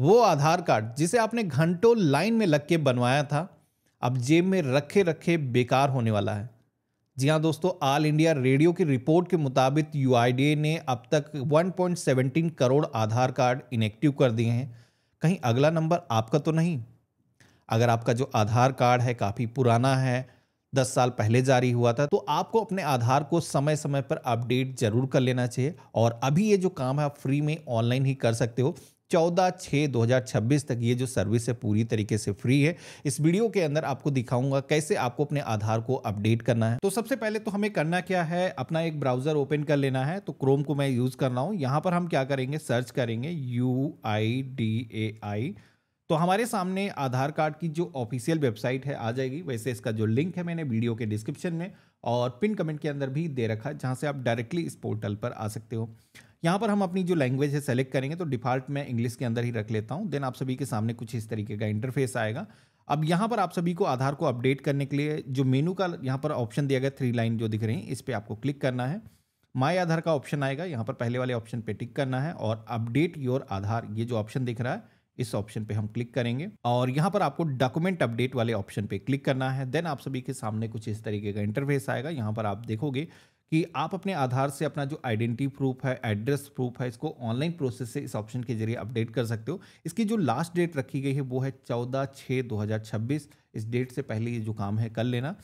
वो आधार कार्ड जिसे आपने घंटों लाइन में लग के बनवाया था, अब जेब में रखे रखे बेकार होने वाला है। जी हाँ दोस्तों, ऑल इंडिया रेडियो की रिपोर्ट के मुताबिक यूआईडीएआई ने अब तक 1.17 करोड़ आधार कार्ड इनएक्टिव कर दिए हैं। कहीं अगला नंबर आपका तो नहीं? अगर आपका जो आधार कार्ड है काफ़ी पुराना है, 10 साल पहले जारी हुआ था, तो आपको अपने आधार को समय समय पर अपडेट जरूर कर लेना चाहिए। और अभी ये जो काम है आप फ्री में ऑनलाइन ही कर सकते हो। 14/6/2026 तक ये जो सर्विस है पूरी तरीके से फ्री है। इस वीडियो के अंदर आपको दिखाऊंगा कैसे आपको अपने आधार को अपडेट करना है। तो सबसे पहले तो हमें करना क्या है, अपना एक ब्राउजर ओपन कर लेना है। तो क्रोम को मैं यूज कर रहा हूँ। यहाँ पर हम क्या करेंगे, सर्च करेंगे UIDAI। तो हमारे सामने आधार कार्ड की जो ऑफिशियल वेबसाइट है आ जाएगी। वैसे इसका जो लिंक है मैंने वीडियो के डिस्क्रिप्शन में और पिन कमेंट के अंदर भी दे रखा है, जहां से आप डायरेक्टली इस पोर्टल पर आ सकते हो। यहाँ पर हम अपनी जो लैंग्वेज है सेलेक्ट करेंगे, तो डिफॉल्ट में इंग्लिश के अंदर ही रख लेता हूँ। देन आप सभी के सामने कुछ इस तरीके का इंटरफेस आएगा। अब यहाँ पर आप सभी को आधार को अपडेट करने के लिए जो मेनू का यहाँ पर ऑप्शन दिया गया, 3 लाइन जो दिख रही है, इस पर आपको क्लिक करना है। माय आधार का ऑप्शन आएगा, यहाँ पर पहले वाले ऑप्शन पे टिक करना है और अपडेट योर आधार ये जो ऑप्शन दिख रहा है इस ऑप्शन पे हम क्लिक करेंगे और यहाँ पर आपको डॉक्यूमेंट अपडेट वाले ऑप्शन पे क्लिक करना है। देन आप सभी के सामने कुछ इस तरीके का इंटरफेस आएगा। यहाँ पर आप देखोगे कि आप अपने आधार से अपना जो आइडेंटिटी प्रूफ है, एड्रेस प्रूफ है, इसको ऑनलाइन प्रोसेस से इस ऑप्शन के जरिए अपडेट कर सकते हो। इसकी जो लास्ट डेट रखी गई है वो है 14/6/2026। इस डेट से पहले ये जो काम है कर लेना।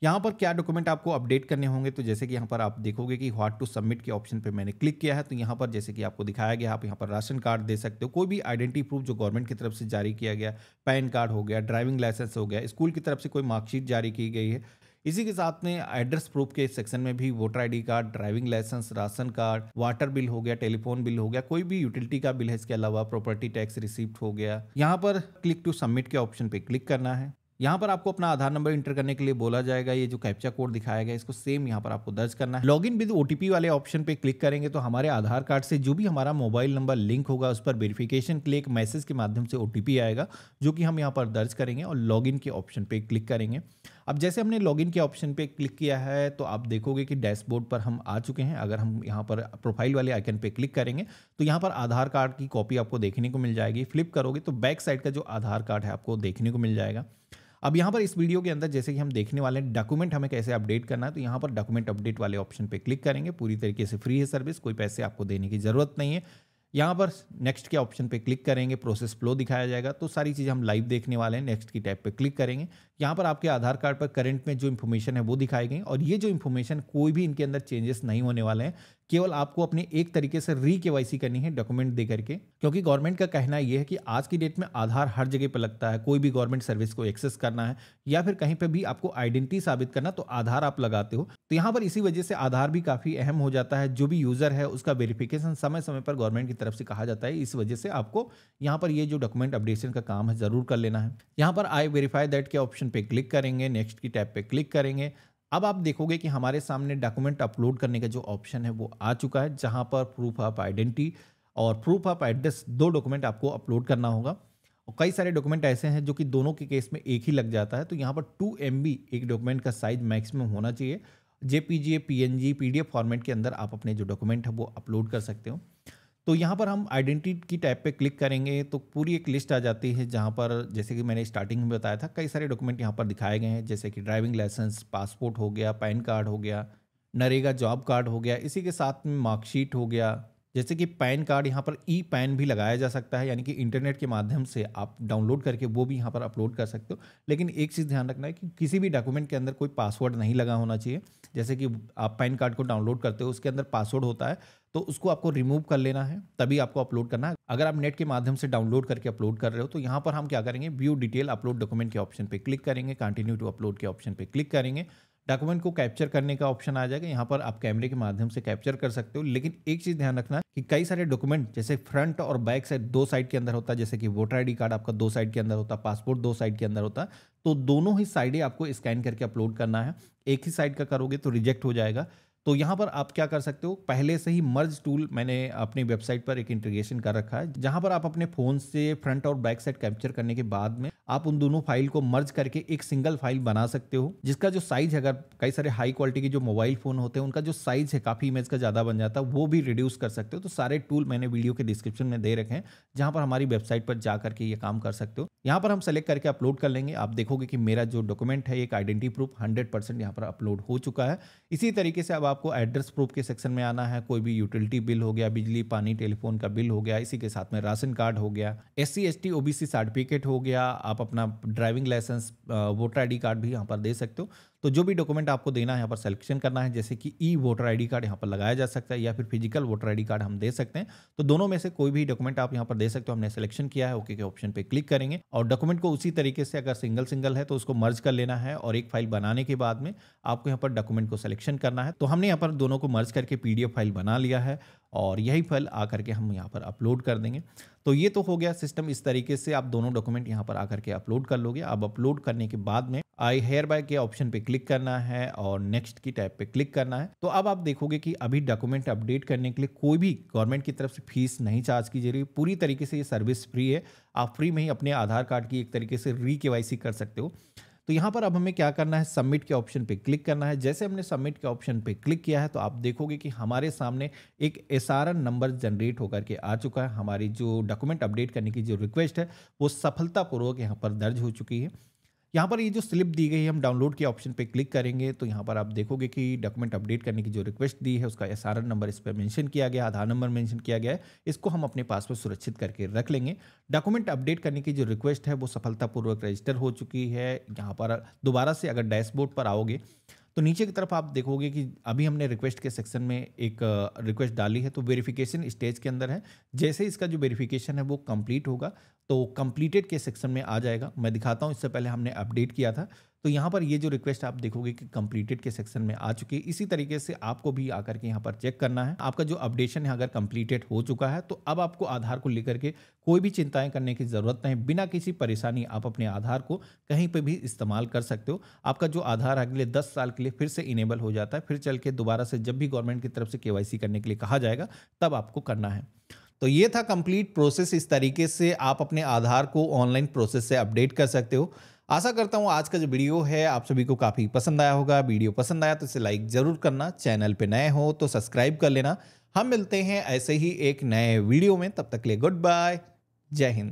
यहाँ पर क्या डॉक्यूमेंट आपको अपडेट करने होंगे, तो जैसे कि यहाँ पर आप देखोगे कि व्हाट टू सबमिट के ऑप्शन पे मैंने क्लिक किया है। तो यहाँ पर जैसे कि आपको दिखाया गया, आप यहाँ पर राशन कार्ड दे सकते हो, कोई भी आइडेंटिटी प्रूफ जो गवर्नमेंट की तरफ से जारी किया गया, पैन कार्ड हो गया, ड्राइविंग लाइसेंस हो गया, स्कूल की तरफ से कोई मार्कशीट जारी की गई है। इसी के साथ में एड्रेस प्रूफ के सेक्शन में भी voter ID card, driving license, ration card, water bill हो गया, टेलीफोन बिल हो गया, कोई भी यूटिलिटी का बिल है, इसके अलावा प्रॉपर्टी टैक्स रिसीप्ट हो गया। यहाँ पर क्लिक टू सबमिट के ऑप्शन पे क्लिक करना है। यहाँ पर आपको अपना आधार नंबर इंटर करने के लिए बोला जाएगा। ये जो कैप्चा कोड दिखाया गया इसको सेम यहाँ पर आपको दर्ज करना है। लॉगिन विद ओटीपी वाले ऑप्शन पे क्लिक करेंगे तो हमारे आधार कार्ड से जो भी हमारा मोबाइल नंबर लिंक होगा उस पर वेरिफिकेशन के लिए एक मैसेज के माध्यम से ओटीपी आएगा, जो कि हम यहाँ पर दर्ज करेंगे और लॉगिन के ऑप्शन पे क्लिक करेंगे। अब जैसे हमने लॉगिन के ऑप्शन पे क्लिक किया है तो आप देखोगे कि डैशबोर्ड पर हम आ चुके हैं। अगर हम यहाँ पर प्रोफाइल वाले आइकन पे क्लिक करेंगे तो यहाँ पर आधार कार्ड की कॉपी आपको देखने को मिल जाएगी। फ्लिप करोगे तो बैक साइड का जो आधार कार्ड है आपको देखने को मिल जाएगा। अब यहाँ पर इस वीडियो के अंदर जैसे कि हम देखने वाले हैं डॉक्यूमेंट हमें कैसे अपडेट करना है, तो यहाँ पर डॉक्यूमेंट अपडेट वाले ऑप्शन पे क्लिक करेंगे। पूरी तरीके से फ्री है सर्विस, कोई पैसे आपको देने की जरूरत नहीं है। यहाँ पर नेक्स्ट के ऑप्शन पे क्लिक करेंगे, प्रोसेस फ्लो दिखाया जाएगा। तो सारी चीज़ें हम लाइव देखने वाले हैं। नेक्स्ट की टैब पे क्लिक करेंगे। यहाँ पर आपके आधार कार्ड पर करंट में जो इन्फॉर्मेशन है वो दिखाई गई और ये जो इन्फॉर्मेशन कोई भी इनके अंदर चेंजेस नहीं होने वाले हैं। केवल आपको अपने एक तरीके से री केवाईसी करनी है डॉक्यूमेंट दे करके, क्योंकि गवर्नमेंट का कहना यह है कि आज की डेट में आधार हर जगह पर लगता है। कोई भी गवर्नमेंट सर्विस को एक्सेस करना है या फिर कहीं पे भी आपको आइडेंटिटी साबित करना तो आधार आप लगाते हो। तो यहाँ पर इसी वजह से आधार भी काफी अहम हो जाता है। जो भी यूजर है उसका वेरिफिकेशन समय समय पर गवर्नमेंट की तरफ से कहा जाता है। इस वजह से आपको यहाँ पर ये जो डॉक्यूमेंट अपडेशन का काम है जरूर कर लेना है। यहाँ पर आई वेरीफाई दैट के ऑप्शन पे क्लिक करेंगे, नेक्स्ट की टैब पे क्लिक करेंगे। अब आप देखोगे कि हमारे सामने डॉक्यूमेंट अपलोड करने का जो ऑप्शन है वो आ चुका है, जहां पर प्रूफ ऑफ आइडेंटिटी और प्रूफ ऑफ एड्रेस दो डॉक्यूमेंट आपको अपलोड करना होगा। और कई सारे डॉक्यूमेंट ऐसे हैं जो कि दोनों के केस में एक ही लग जाता है। तो यहाँ पर 2 MB एक डॉक्यूमेंट का साइज मैक्सिमम होना चाहिए। JPG, PNG, PDF फॉर्मेट के अंदर आप अपने जो डॉक्यूमेंट है वो अपलोड कर सकते हो। तो यहाँ पर हम आइडेंटिटी की टैब पे क्लिक करेंगे तो पूरी एक लिस्ट आ जाती है, जहाँ पर जैसे कि मैंने स्टार्टिंग में बताया था कई सारे डॉक्यूमेंट यहाँ पर दिखाए गए हैं, जैसे कि ड्राइविंग लाइसेंस, पासपोर्ट हो गया, पैन कार्ड हो गया, नरेगा जॉब कार्ड हो गया, इसी के साथ में मार्कशीट हो गया। जैसे कि पैन कार्ड यहाँ पर ई पैन भी लगाया जा सकता है, यानी कि इंटरनेट के माध्यम से आप डाउनलोड करके वो भी यहाँ पर अपलोड कर सकते हो। लेकिन एक चीज़ ध्यान रखना है कि किसी भी डॉक्यूमेंट के अंदर कोई पासवर्ड नहीं लगा होना चाहिए। जैसे कि आप पैन कार्ड को डाउनलोड करते हो उसके अंदर पासवर्ड होता है, तो उसको आपको रिमूव कर लेना है, तभी आपको अपलोड करना है। अगर आप नेट के माध्यम से डाउनलोड करके अपलोड कर रहे हो तो यहाँ पर हम क्या करेंगे, व्यू डिटेल अपलोड डॉक्यूमेंट के ऑप्शन पे क्लिक करेंगे, कंटिन्यू टू अपलोड के ऑप्शन पे क्लिक करेंगे। डॉक्यूमेंट को कैप्चर करने का ऑप्शन आ जाएगा। यहाँ पर आप कैमरे के माध्यम से कैप्चर कर सकते हो। लेकिन एक चीज़ ध्यान रखना कि कई सारे डॉक्यूमेंट जैसे फ्रंट और बैक साइड दो साइड के अंदर होता है, जैसे कि वोटर आईडी कार्ड आपका 2 साइड के अंदर होता है, पासपोर्ट 2 साइड के अंदर होता है, तो दोनों ही साइडें आपको स्कैन करके अपलोड करना है। एक ही साइड का करोगे तो रिजेक्ट हो जाएगा। तो यहाँ पर आप क्या कर सकते हो, पहले से ही मर्ज टूल मैंने अपनी वेबसाइट पर एक इंटीग्रेशन कर रखा है, जहाँ पर आप अपने फ़ोन से फ्रंट और बैक साइड कैप्चर करने के बाद में आप उन दोनों फाइल को मर्ज करके एक सिंगल फाइल बना सकते हो, जिसका जो साइज़ है, अगर कई सारे हाई क्वालिटी के जो मोबाइल फ़ोन होते हैं, उनका जो साइज़ है काफ़ी इमेज का ज़्यादा बन जाता है, वो भी रिड्यूस कर सकते हो। तो सारे टूल मैंने वीडियो के डिस्क्रिप्शन में दे रखे हैं, जहाँ पर हमारी वेबसाइट पर जा करके ये काम कर सकते हो। यहाँ पर हम सेलेक्ट करके अपलोड कर लेंगे। आप देखोगे कि मेरा जो डॉक्यूमेंट है, एक आइडेंटिटी प्रूफ 100% यहाँ पर अपलोड हो चुका है। इसी तरीके से अब आपको एड्रेस प्रूफ के सेक्शन में आना है। कोई भी यूटिलिटी बिल हो गया, बिजली, पानी, टेलीफोन का बिल हो गया, इसी के साथ में राशन कार्ड हो गया, SC ST OBC सर्टिफिकेट हो गया, आप अपना driving license, voter ID card भी यहाँ पर दे सकते हो। तो जो भी डॉक्यूमेंट आपको देना है यहाँ पर सिलेक्शन करना है, जैसे कि ई वोटर ID कार्ड यहाँ पर लगाया जा सकता है, या फिर फिजिकल वोटर ID कार्ड हम दे सकते हैं। तो दोनों में से कोई भी डॉक्यूमेंट आप यहाँ पर दे सकते हो। हमने सिलेक्शन किया है, ओके के ऑप्शन पे क्लिक करेंगे और डॉक्यूमेंट को उसी तरीके से, अगर सिंगल सिंगल है तो उसको मर्ज कर लेना है, और एक फाइल बनाने के बाद में आपको यहाँ पर डॉक्यूमेंट को सिलेक्शन करना है। तो हमने यहाँ पर दोनों को मर्ज करके PDF फाइल बना लिया है, और यही फाइल आकर के हम यहाँ पर अपलोड कर देंगे। तो ये तो हो गया सिस्टम। इस तरीके से आप दोनों डॉक्यूमेंट यहाँ पर आकर के अपलोड कर लोगे। अब अपलोड करने के बाद में आई हेयर बाय के ऑप्शन पे क्लिक करना है और नेक्स्ट की टैब पे क्लिक करना है। तो अब आप देखोगे कि अभी डॉक्यूमेंट अपडेट करने के लिए कोई भी गवर्नमेंट की तरफ से फीस नहीं चार्ज की जा रही है। पूरी तरीके से ये सर्विस फ्री है। आप फ्री में ही अपने आधार कार्ड की एक तरीके से KYC कर सकते हो। तो यहाँ पर अब हमें क्या करना है, सबमिट के ऑप्शन पे क्लिक करना है। जैसे हमने सबमिट के ऑप्शन पे क्लिक किया है, तो आप देखोगे कि हमारे सामने एक SRN नंबर जनरेट होकर के आ चुका है। हमारी जो डॉक्यूमेंट अपडेट करने की जो रिक्वेस्ट है, वो सफलतापूर्वक यहाँ पर दर्ज हो चुकी है। यहाँ पर ये जो स्लिप दी गई है, हम डाउनलोड के ऑप्शन पे क्लिक करेंगे तो यहाँ पर आप देखोगे कि डॉक्यूमेंट अपडेट करने की जो रिक्वेस्ट दी है, उसका SRN नंबर इस पर मेंशन किया गया, आधार नंबर मेंशन किया गया है। इसको हम अपने पास में सुरक्षित करके रख लेंगे। डॉक्यूमेंट अपडेट करने की जो रिक्वेस्ट है, वो सफलतापूर्वक रजिस्टर हो चुकी है। यहाँ पर दोबारा से अगर डैशबोर्ड पर आओगे तो नीचे की तरफ आप देखोगे कि अभी हमने रिक्वेस्ट के सेक्शन में एक रिक्वेस्ट डाली है, तो वेरिफिकेशन स्टेज के अंदर है। जैसे इसका जो वेरिफिकेशन है वो कंप्लीट होगा तो कंप्लीटेड के सेक्शन में आ जाएगा। मैं दिखाता हूँ, इससे पहले हमने अपडेट किया था। तो यहाँ पर ये जो रिक्वेस्ट आप देखोगे कि कंप्लीटेड के सेक्शन में आ चुकी है। इसी तरीके से आपको भी आकर के यहाँ पर चेक करना है। आपका जो अपडेशन है अगर कंप्लीटेड हो चुका है, तो अब आपको आधार को लेकर के कोई भी चिंताएं करने की ज़रूरत नहीं। बिना किसी परेशानी आप अपने आधार को कहीं पर भी इस्तेमाल कर सकते हो। आपका जो आधार अगले 10 साल के लिए फिर से इनेबल हो जाता है। फिर चल के दोबारा से जब भी गवर्नमेंट की तरफ से KYC करने के लिए कहा जाएगा, तब आपको करना है। तो ये था कंप्लीट प्रोसेस। इस तरीके से आप अपने आधार को ऑनलाइन प्रोसेस से अपडेट कर सकते हो। आशा करता हूँ आज का जो वीडियो है आप सभी को काफ़ी पसंद आया होगा। वीडियो पसंद आया तो इसे लाइक ज़रूर करना। चैनल पे नए हो तो सब्सक्राइब कर लेना। हम मिलते हैं ऐसे ही एक नए वीडियो में। तब तक के लिए गुड बाय, जय हिंद।